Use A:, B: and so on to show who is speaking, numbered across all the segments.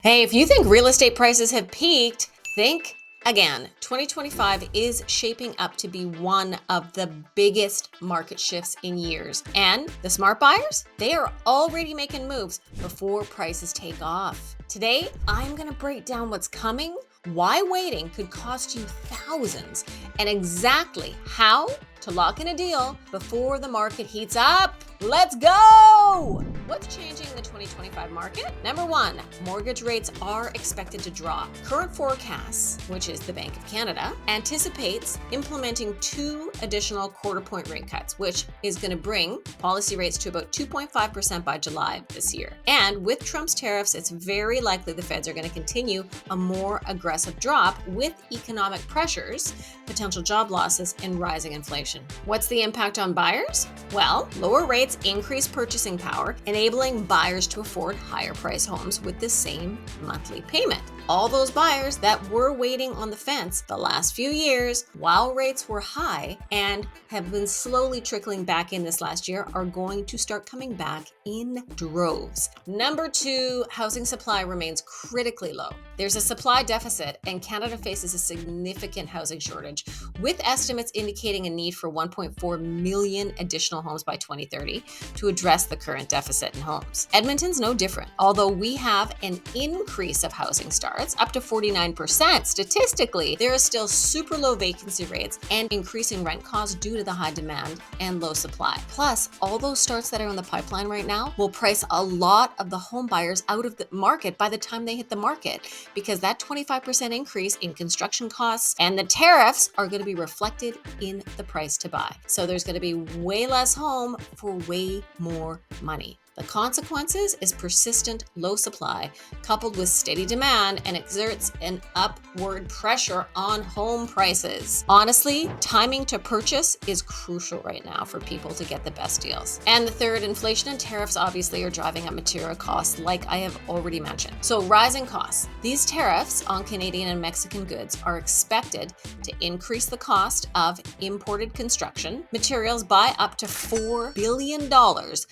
A: Hey, if you think real estate prices have peaked, think again. 2025 is shaping up to be one of the biggest market shifts in years. And the smart buyers, they are already making moves before prices take off. Today, I'm going to break down what's coming, why waiting could cost you thousands, and exactly how to lock in a deal before the market heats up. Let's go! What's changing in the 2025 market? Number one, mortgage rates are expected to drop. Current forecasts, which is the Bank of Canada, anticipates implementing 2 additional quarter-point rate cuts, which is going to bring policy rates to about 2.5% by July this year. And with Trump's tariffs, it's very likely the Feds are going to continue a more aggressive drop with economic pressures, potential job losses, and rising inflation. What's the impact on buyers? Well, lower rates increase purchasing power, enabling buyers to afford higher price homes with the same monthly payment. All those buyers that were waiting on the fence the last few years while rates were high and have been slowly trickling back in this last year are going to start coming back in droves. Number two, housing supply remains critically low. There's a supply deficit and Canada faces a significant housing shortage, with estimates indicating a need for 1.4 million additional homes by 2030 to address the current deficit in homes. Edmonton's no different. Although we have an increase of housing starts, up to 49%, statistically, there are still super low vacancy rates and increasing rent costs due to the high demand and low supply. Plus, all those starts that are in the pipeline right now will price a lot of the home buyers out of the market by the time they hit the market, because that 25% increase in construction costs and the tariffs are going to be reflected in the price to buy. So there's going to be way less home for way more money. The consequences is persistent low supply coupled with steady demand and exerts an upward pressure on home prices. Honestly, timing to purchase is crucial right now for people to get the best deals. And the third, inflation and tariffs obviously are driving up material costs like I have already mentioned. So rising costs. These tariffs on Canadian and Mexican goods are expected to increase the cost of imported construction materials by up to $4 billion,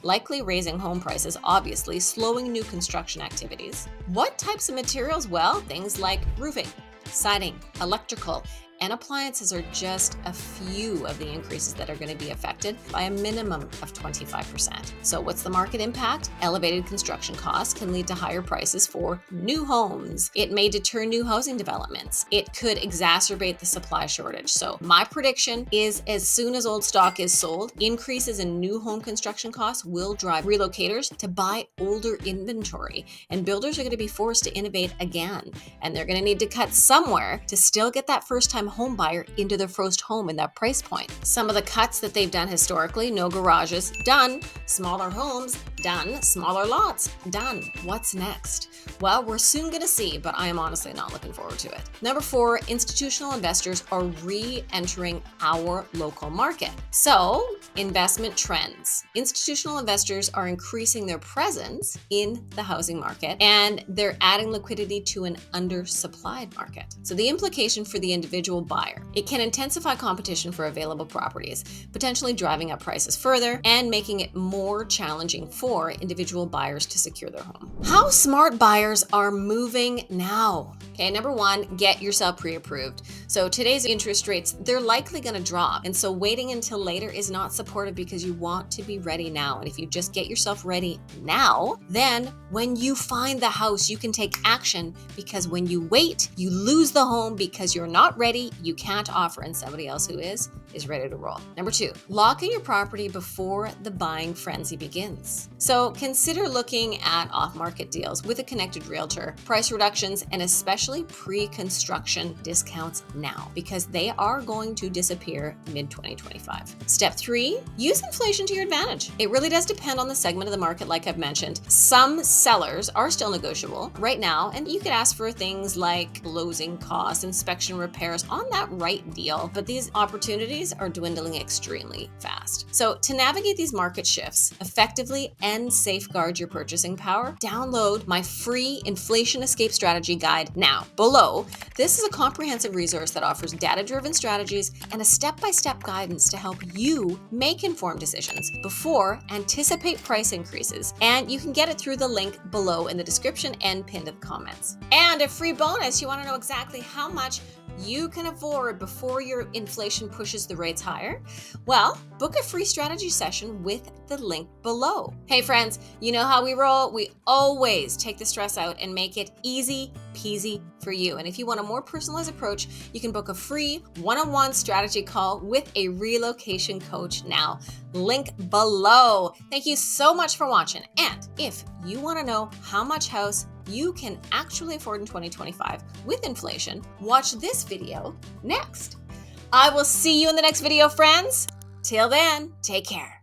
A: likely raising home prices, obviously slowing new construction activities. What types of materials? Well, things like roofing, siding, electrical, and appliances are just a few of the increases that are going to be affected by a minimum of 25%. So what's the market impact? Elevated construction costs can lead to higher prices for new homes. It may deter new housing developments. It could exacerbate the supply shortage. So my prediction is as soon as old stock is sold, increases in new home construction costs will drive relocators to buy older inventory, and builders are going to be forced to innovate again, and they're going to need to cut somewhere to still get that first-time home buyer into their first home in that price point. Some of the cuts that they've done historically: no garages, done; smaller homes, done; smaller lots, done. What's next? Well, we're soon going to see, but I am honestly not looking forward to it. Number four, institutional investors are re-entering our local market. So, investment trends. Institutional investors are increasing their presence in the housing market, and they're adding liquidity to an undersupplied market. So the implication for the individual buyer: it can intensify competition for available properties, potentially driving up prices further and making it more challenging for individual buyers to secure their home. How smart buyers are moving now. Okay, number one, get yourself pre-approved. So today's interest rates, they're likely going to drop. And so waiting until later is not supportive, because you want to be ready now. And if you just get yourself ready now, then when you find the house, you can take action, because when you wait, you lose the home because you're not ready, you can't offer, and somebody else who is ready to roll. Number two, lock in your property before the buying frenzy begins. So consider looking at off-market deals with a connected realtor, price reductions, and especially pre-construction discounts now, because they are going to disappear mid-2025. Step three, use inflation to your advantage. It really does depend on the segment of the market, like I've mentioned. Some sellers are still negotiable right now, and you could ask for things like closing costs, inspection, repairs on that right deal, but these opportunities are dwindling extremely fast. So to navigate these market shifts effectively and safeguard your purchasing power? Download my free Inflation Escape Strategy Guide now. Below, this is a comprehensive resource that offers data-driven strategies and a step-by-step guidance to help you make informed decisions before anticipate price increases. And you can get it through the link below in the description and pinned to the comments. And a free bonus, you want to know exactly how much you can afford before your inflation pushes the rates higher? Well, book a free strategy session with the link below. Hey friends, you know how we roll. We always take the stress out and make it easy peasy for you. And if you want a more personalized approach, you can book a free one-on-one strategy call with a relocation coach now. Link below. Thank you so much for watching. And if you want to know how much house you can actually afford in 2025 with inflation, watch this video next. I will see you in the next video, friends. Till then, take care.